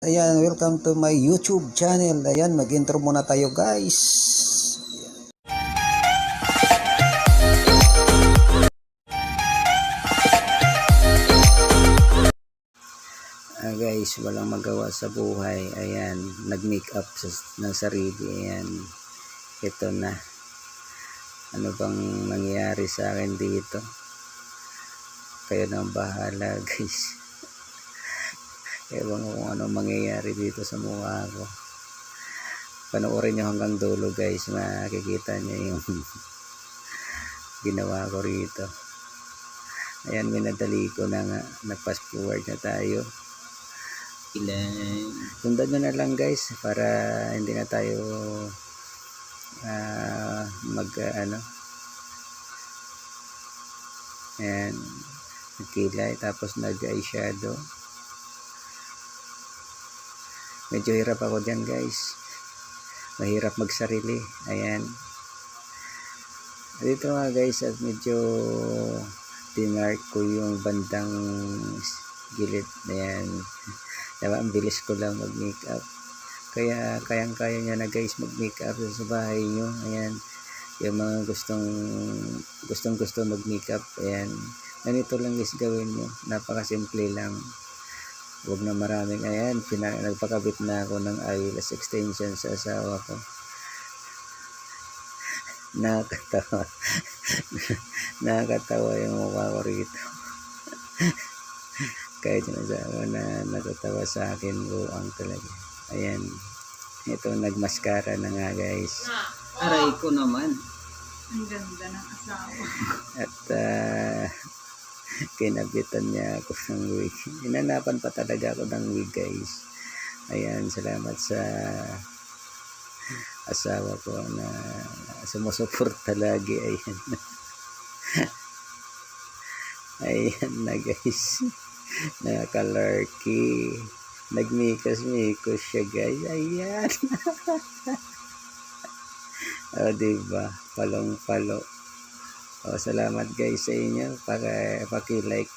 Ayan, welcome to my YouTube channel. Ayan, mag-intro muna tayo guys. Guys, walang magawa sa buhay. Ayan, nag-make up ng sarili. Ayan, ito na. Ano bang nangyayari sa akin dito? Kayo nang bahala guys. Ewan ko kung ano mangyayari dito sa mukha ko. Panoorin nyo hanggang dulo guys, makikita nyo yung ginawa ko rito. Ayan, minadali ko na nga, nag-fast forward na tayo. Sundan nyo na lang guys para hindi na tayo ayan, nagkilay tapos nag-eyeshadow. Medyo hirap ako dyan guys, mahirap magsarili. Ayan, dito nga guys, at medyo dinark ko yung bandang gilid. Ayan, diba, ang bilis ko lang mag makeup, kaya kayang-kaya nyo na guys mag makeup sa bahay nyo. Ayan, yung mga gustong mag makeup, ayan, ganito lang guys gawin nyo, napakasimple lang, huwag na maraming. Ayan, nagpakabit na ako ng eyelash extension sa asawa ko. Nakakatawa nakakatawa yung mukha ko rito. Kahit yung asawa na natatawa sa akin, buang talaga. Ayan, ito, nagmaskara na nga guys. Aray ko naman, ang ganda ng asawa. At kinabitan niya ako ng wig. Inanapan pa talaga ako ng wig guys. Ayan, salamat sa asawa ko na sumusuporta lagi. Ayan. Ayan na guys, nakalarky, nagmikos-mikos siya guys. Ayan. O diba, palong-palo. O, salamat guys sa inyo, paki-like